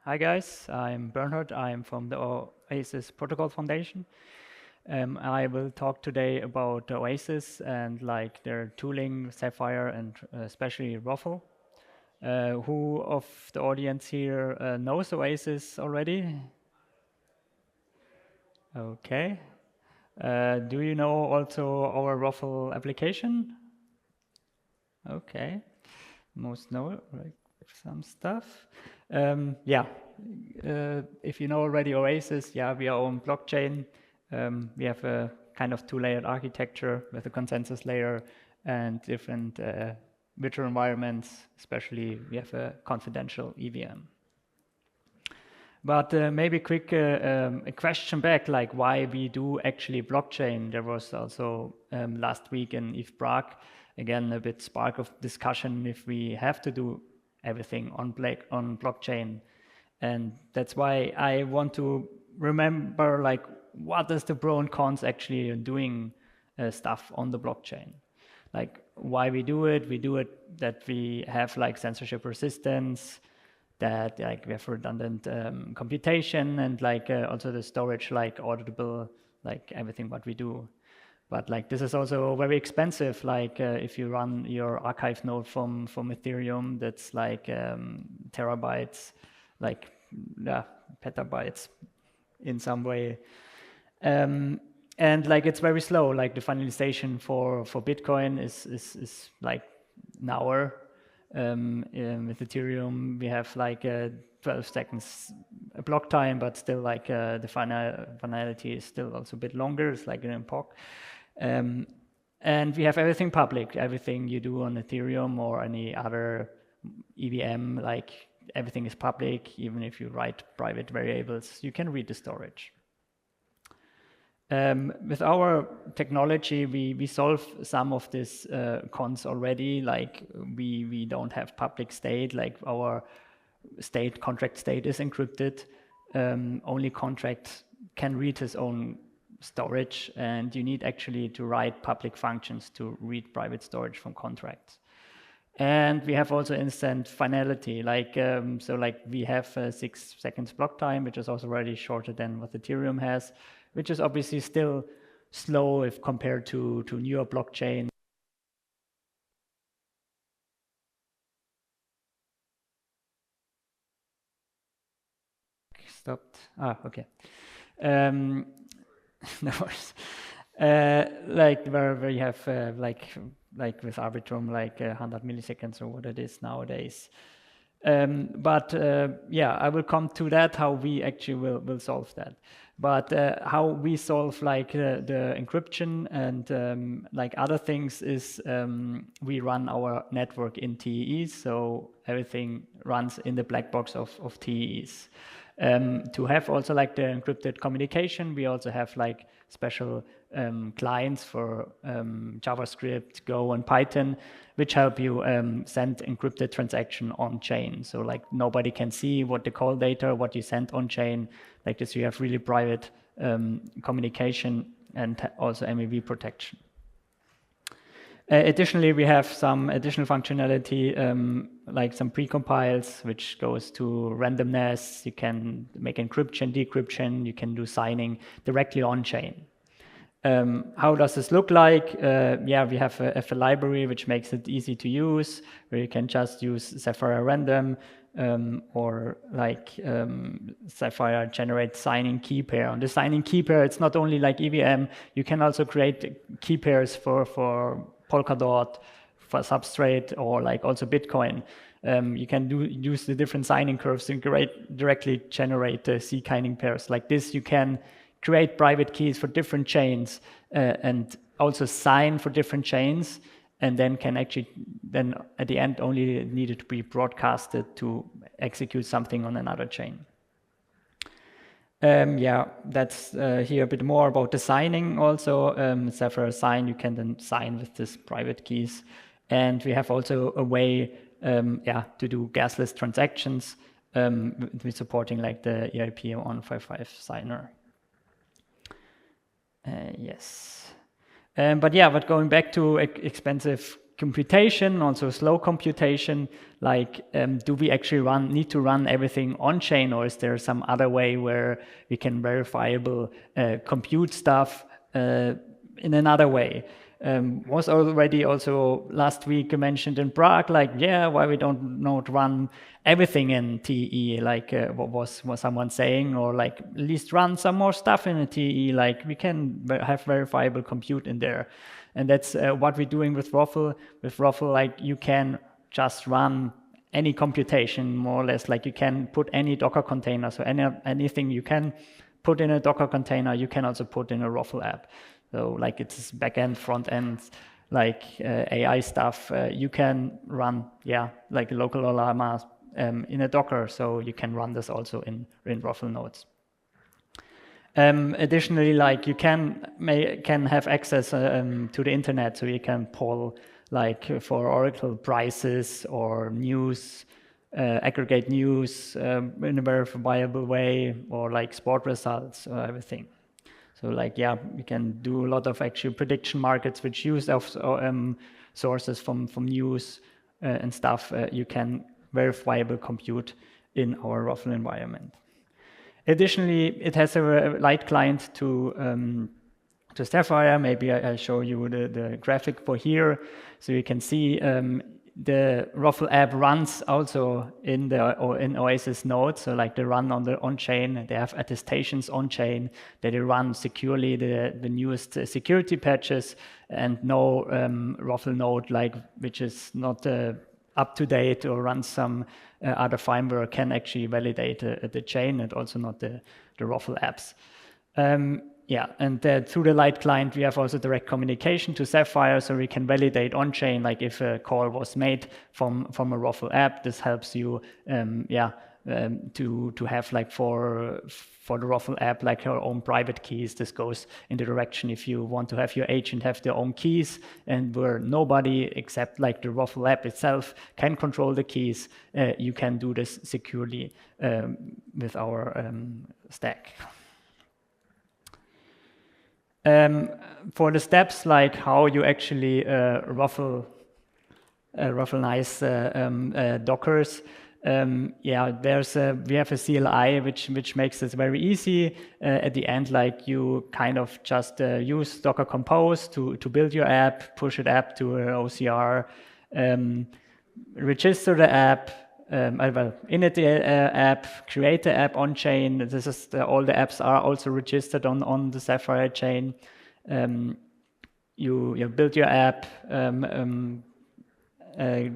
Hi guys, I'm Bernhard. I'm from the Oasis Protocol Foundation. I will talk today about Oasis and like their tooling, Sapphire, and especially ROFL. Who of the audience here knows Oasis already? Okay. Do you know also our ROFL application? Okay. Most know like some stuff. Yeah, if you know already Oasis, yeah, we are on blockchain. We have a kind of two-layered architecture with a consensus layer and different virtual environments. Especially, we have a confidential EVM. But maybe quick a question back, like why we do actually blockchain. There was also last week in ETH Prague, again a bit spark of discussion if we have to do everything on blockchain, and that's why I want to remember like what is the pro and cons actually doing stuff on the blockchain. Like why we do it that we have like censorship resistance, that like we have redundant computation, and like also the storage like auditable, like everything what we do. But like this is also very expensive. Like if you run your archive node from Ethereum, that's like terabytes, like yeah, petabytes in some way. And like it's very slow. Like the finalization for Bitcoin is like an hour. With Ethereum, we have like 12 seconds block time, but still like the finality is still also a bit longer. It's like an epoch. And we have everything public. Everything you do on Ethereum or any other EVM, like everything is public. Even if you write private variables, you can read the storage. With our technology, we solve some of these cons already. Like we don't have public state. Like our contract state is encrypted. Only contract can read his own storage, and you need actually to write public functions to read private storage from contracts. And we have also instant finality. Like so, like we have 6 seconds block time, which is also already shorter than what Ethereum has, which is obviously still slow if compared to newer blockchain. Stopped. Okay. No worries. Like where you have like with Arbitrum like 100 milliseconds or what it is nowadays. But yeah, I will come to that, how we actually will solve that. But how we solve like the encryption and like other things is we run our network in TEEs, so everything runs in the black box of TEEs. To have also like the encrypted communication, we also have like special clients for JavaScript, Go, and Python, which help you send encrypted transaction on chain. So like nobody can see what the call data, what you sent on chain. Like this, you have really private communication and also MEV protection. Additionally, we have some additional functionality, like some precompiles, which goes to randomness. You can make encryption, decryption. You can do signing directly on chain. How does this look like? Yeah, we have a library which makes it easy to use, where you can just use Sapphire random or like Sapphire generate signing key pair. On the signing key pair, it's not only like EVM. You can also create key pairs for Polkadot, for Substrate, or like also Bitcoin. You can use the different signing curves to directly generate C-keying pairs. Like this, you can create private keys for different chains and also sign for different chains, and then can actually then at the end only needed to be broadcasted to execute something on another chain. Yeah, that's here a bit more about the signing also. Sapphire sign, you can then sign with this private keys. And we have also a way yeah, to do gasless transactions with supporting like the EIP 155 signer. Yes. But yeah, but going back to expensive computation, also slow computation. Like, do we actually need to run everything on chain, or is there some other way where we can verifiable compute stuff in another way? Was already also last week mentioned in Prague, like, yeah, why we don't not run everything in TE, like what was someone saying, or like at least run some more stuff in a TE, like we can have verifiable compute in there. And that's what we're doing with ROFL. With ROFL, like you can just run any computation, more or less, like you can put any Docker container, so anything you can put in a Docker container, you can also put in a ROFL app. So like it's back-end, front-end, like AI stuff, you can run, like local llama in a Docker, so you can run this also in ROFL nodes. Additionally, like you can have access to the internet, so you can poll like for Oracle prices or news, aggregate news in a verifiable way, or like sport results or everything. So like, we can do a lot of actual prediction markets which use sources from news and stuff. You can verifiable compute in our ROFL environment. Additionally, it has a light client to Sapphire. Maybe I'll show you the graphic for here. So you can see the ROFL app runs also in Oasis nodes. So like they run on chain, they have attestations on chain, that they run securely the newest security patches, and no ROFL node like which is not up to date or runs some other firmware can actually validate the chain, and also not the ROFL apps. And through the light client, we have also direct communication to Sapphire, so we can validate on chain, like if a call was made from a ROFL app. This helps you, to have like for the ROFL app like your own private keys. This goes in the direction if you want to have your agent have their own keys, and where nobody except like the ROFL app itself can control the keys. You can do this securely with our stack. For the steps, like how you actually ROFL nice Dockers, we have a CLI which makes this very easy. At the end, like you kind of just use Docker Compose to build your app, push it app to an OCR, register the app, init the app, create the app on chain. This is all the apps are also registered on the Sapphire chain. You build your app,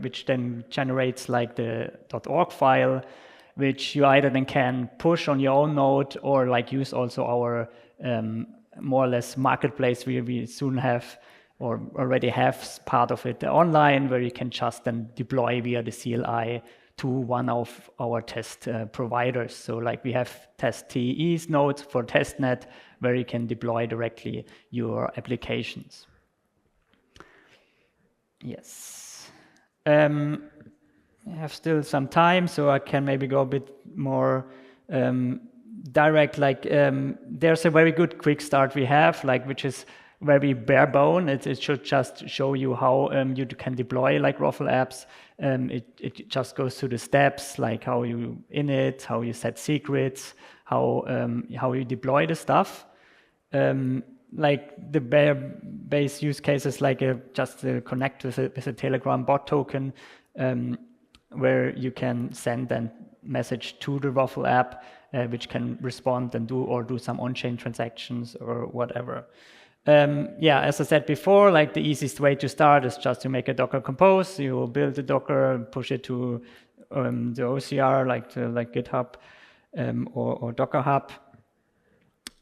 which then generates like the .org file, which you either then can push on your own node, or like use also our more or less marketplace we soon have, or already have part of it online, where you can just then deploy via the CLI to one of our test providers. So like we have test TE's nodes for testnet, where you can deploy directly your applications. Yes. I have still some time, so I can maybe go a bit more direct. Like there's a very good quick start we have, like which is very bare bone. It should just show you how you can deploy like ROFL apps. It just goes through the steps, like how you init, how you set secrets, how you deploy the stuff. Like the bare base use cases, like just connect with a Telegram bot token, where you can send a message to the ROFL app, which can respond and do some on-chain transactions or whatever. As I said before, like the easiest way to start is just to make a Docker Compose. You will build the Docker, push it to the OCR, like GitHub or Docker Hub.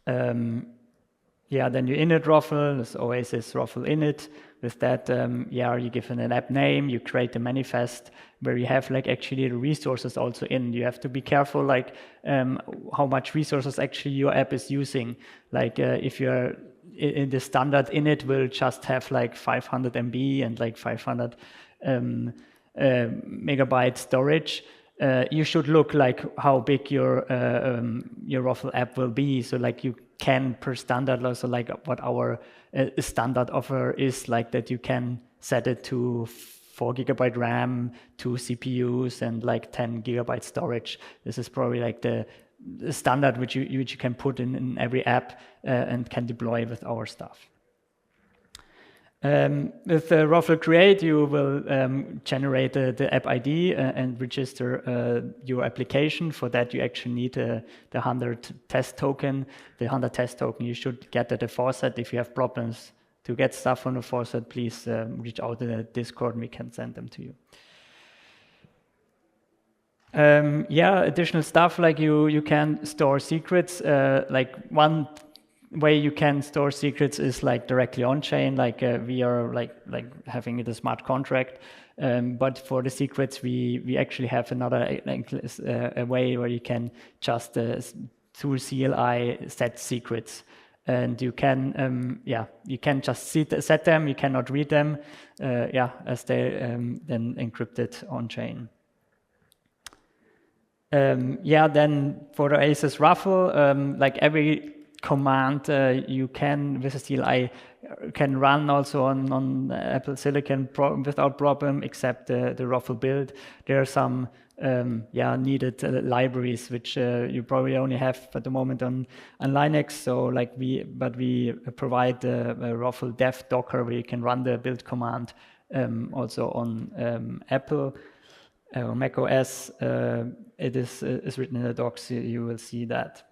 Then you init ROFL, this Oasis ROFL init. With that, you give it an app name, you create a manifest where you have like actually the resources also in. You have to be careful like how much resources actually your app is using. Like if you're in the standard init will just have like 500 MB and like 500 megabyte storage. You should look like how big your ROFL app will be. So like you can per standard, also like what our standard offer is, like that you can set it to 4 GB RAM, 2 CPUs, and like 10 GB storage. This is probably like the standard which you can put in every app and can deploy with our stuff. With ROFL Create, you will generate the app ID and register your application. For that, you actually need the 100 test token. The 100 test token you should get at the faucet. If you have problems to get stuff on the faucet, please reach out to the Discord and we can send them to you. Additional stuff, like you can store secrets. Like one way you can store secrets is like directly on chain, like we are like having it a smart contract. But for the secrets, we actually have another a way where you can just through CLI set secrets, and you can you can just set them. You cannot read them, as they then encrypted on chain. Then for the Oasis ROFL, like every command you can with a CLI can run also on Apple Silicon without problem, except the ROFL build. There are some needed libraries which you probably only have at the moment on Linux. So like we provide the ROFL dev Docker where you can run the build command also on Apple or Mac OS. It is written in the docs. You will see that.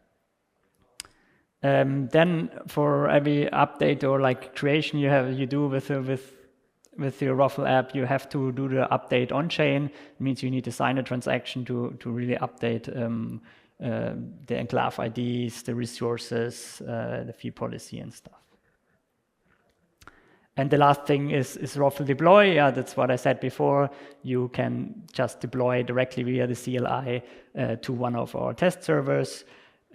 Then for every update or like creation you do with your ROFL app, you have to do the update on chain. It means you need to sign a transaction to really update the enclave IDs, the resources, the fee policy and stuff. And the last thing is ROFL deploy. Yeah, that's what I said before. You can just deploy directly via the CLI to one of our test servers.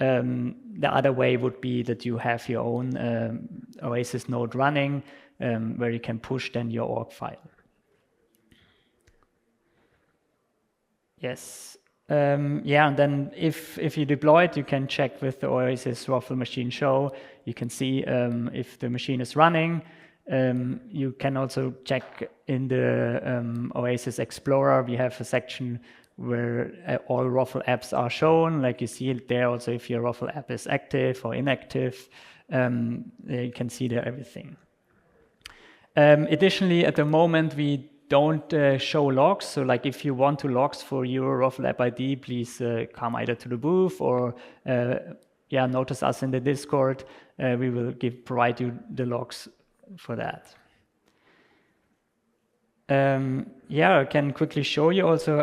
The other way would be that you have your own Oasis node running where you can push then your org file. Yes. And then if you deploy it, you can check with the Oasis ROFL machine show. You can see if the machine is running. You can also check in the Oasis Explorer. We have a section where all ROFL apps are shown. Like you see it there also if your ROFL app is active or inactive. You can see there everything. Additionally, at the moment, we don't show logs. So like if you want to logs for your ROFL app ID, please come either to the booth or notice us in the Discord. We will provide you the logs for that. I can quickly show you also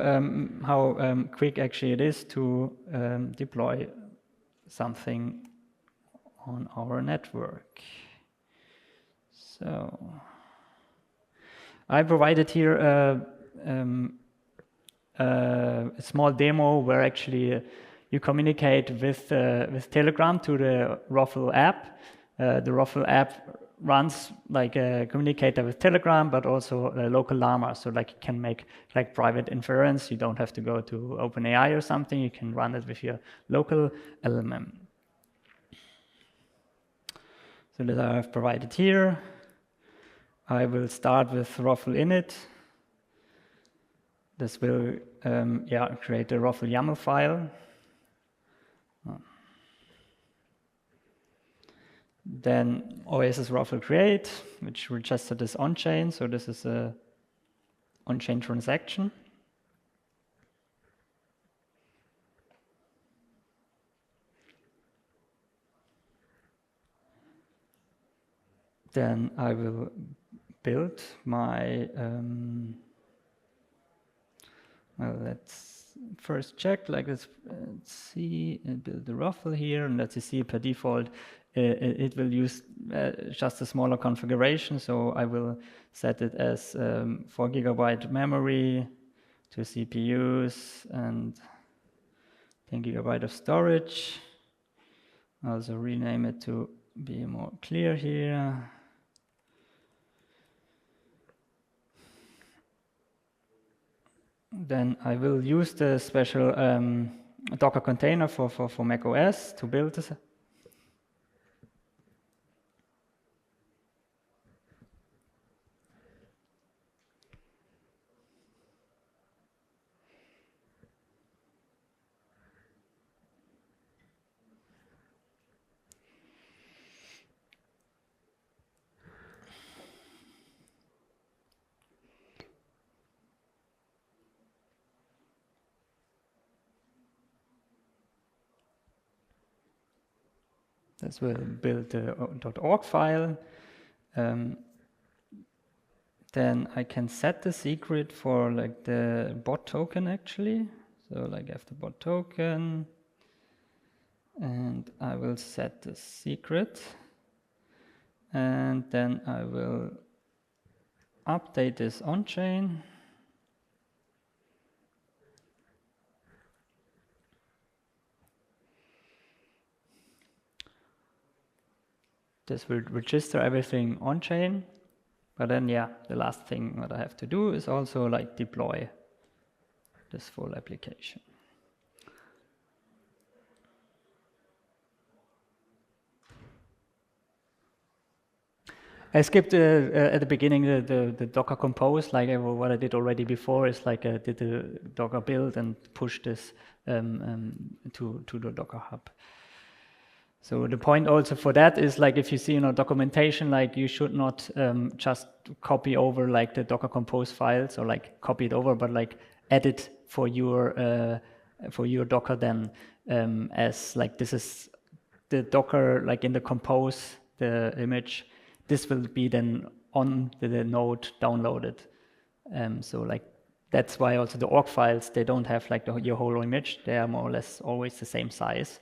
how quick actually it is to deploy something on our network. So I provided here a small demo where actually you communicate with Telegram to the ROFL app. The ROFL app runs like a communicator with Telegram, but also a local llama. So like you can make like private inference. You don't have to go to OpenAI or something. You can run it with your local LLM. So that I have provided here. I will start with ROFL init. This will create a ROFL YAML file. Then Oasis ROFL create, which registered this on-chain. So this is a on-chain transaction. Then I will build my, let's first check like this. Let's see, and build the ROFL here, and let's see per default. It will use just a smaller configuration, so I will set it as 4 GB memory, 2 CPUs, and 10 GB of storage. I'll also rename it to be more clear here. Then I will use the special Docker container for Mac OS to build this. This will build the .org file. Then I can set the secret for like the bot token actually. So like I have the bot token, and I will set the secret, and then I will update this on-chain. This will register everything on-chain, but then yeah, the last thing that I have to do is also like deploy this full application. I skipped at the beginning the Docker compose, like what I did already before is like I did the Docker build and push this to the Docker hub. So the point also for that is like if you see documentation, like you should not just copy over like the Docker compose files or like copy it over, but like edit for your Docker then as like this is the Docker like in the compose the image. This will be then on the node downloaded. So like that's why also the org files, they don't have like your whole image. They are more or less always the same size.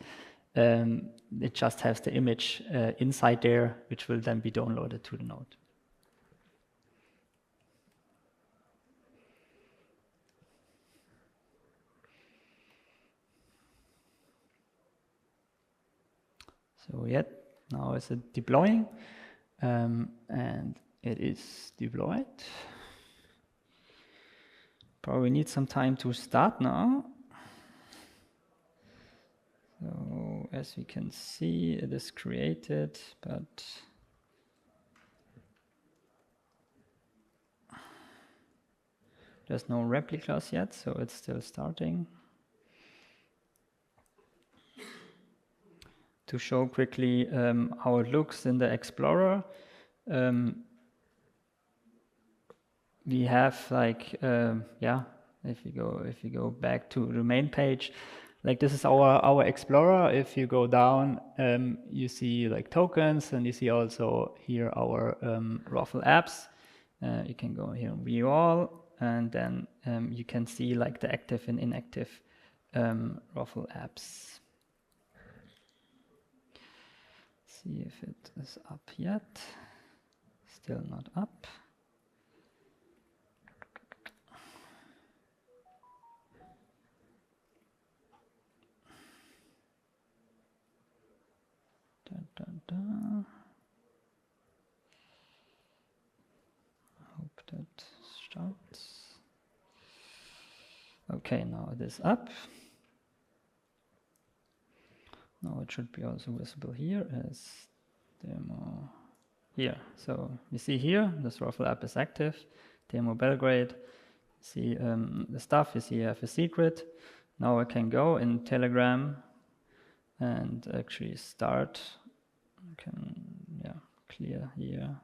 It just has the image inside there, which will then be downloaded to the node. So yeah, now it's deploying. And it is deployed. Probably need some time to start now. So as we can see, it is created, but there's no replicas yet, so it's still starting. To show quickly how it looks in the Explorer, we have like if you go back to the main page, like this is our Explorer. If you go down, you see like tokens, and you see also here our ROFL apps. You can go here and view all, and then you can see like the active and inactive ROFL apps. See if it is up yet. Still not up. Dun, dun, dun. Hope that starts. Okay, now it is up. Now it should be also visible here as demo here. So you see here, this ROFL app is active, demo Belgrade. See the stuff, you see I have a secret. Now I can go in Telegram and actually start. I can, clear here.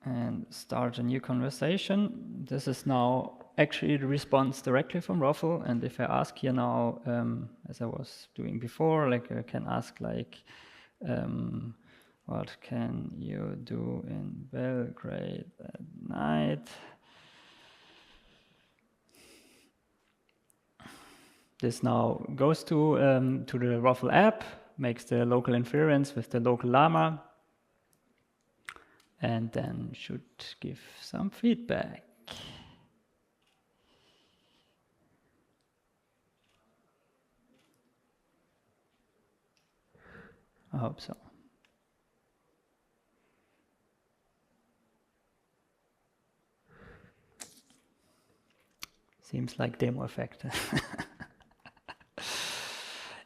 And start a new conversation. This is now actually the response directly from ROFL. And if I ask here now, as I was doing before, like I can ask like, what can you do in Belgrade at night? This now goes to the ROFL app, makes the local inference with the local llama, and then should give some feedback. I hope so. Seems like demo effect.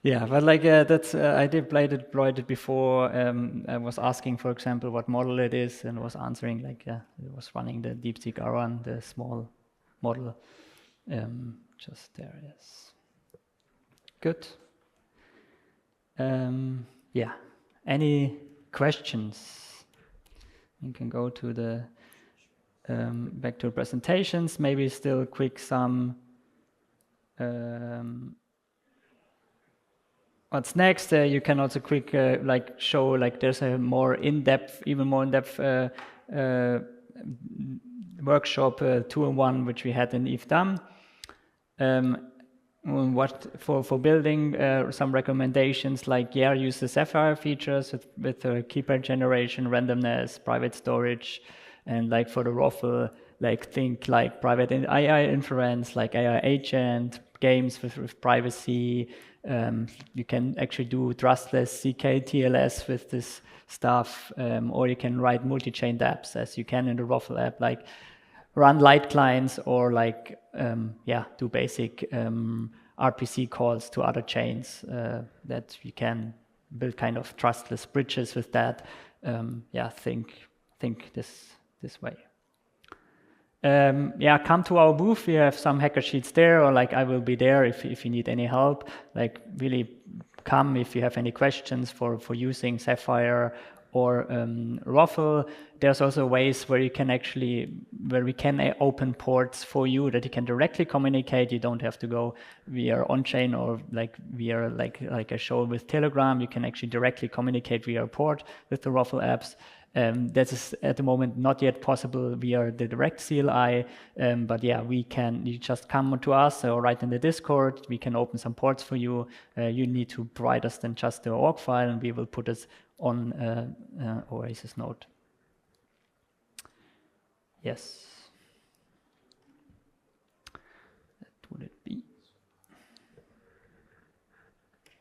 Yeah, but like that's I deployed it before. I was asking, for example, what model it is, and was answering like it was running the DeepSeek R1, the small model. Just there, yes. Good. Yeah. Any questions? You can go to the back to presentations. Maybe still quick some. what's next. You can also quick like show like there's a more in-depth, even more in-depth workshop 2-in-1 which we had in IFDAM. What for building some recommendations like use the Sapphire features with key pair generation, randomness, private storage, and like for the ROFL, like think like private AI inference, like AI agent, games with privacy. You can actually do trustless CK TLS with this stuff, or you can write multi-chain dApps as you can in the ROFL app, like run light clients or like do basic RPC calls to other chains that you can build kind of trustless bridges with that. Think this way. Come to our booth. We have some hacker sheets there, or like I will be there if you need any help. Like really come if you have any questions for using Sapphire or ROFL. There's also ways where we can open ports for you that you can directly communicate. You don't have to go via on-chain or like via like I showed with Telegram. You can actually directly communicate via a port with the ROFL apps. That is at the moment not yet possible via the direct CLI, but we can. You just come to us or write in the Discord. We can open some ports for you. You need to provide us then just the org file, and we will put it on Oasis node. Yes. That would it be.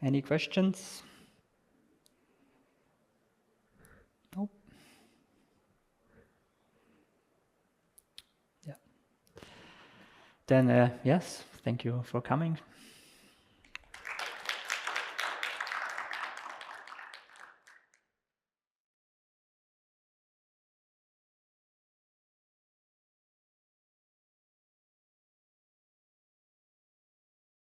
Any questions? Nope. Yeah. Then yes, thank you for coming.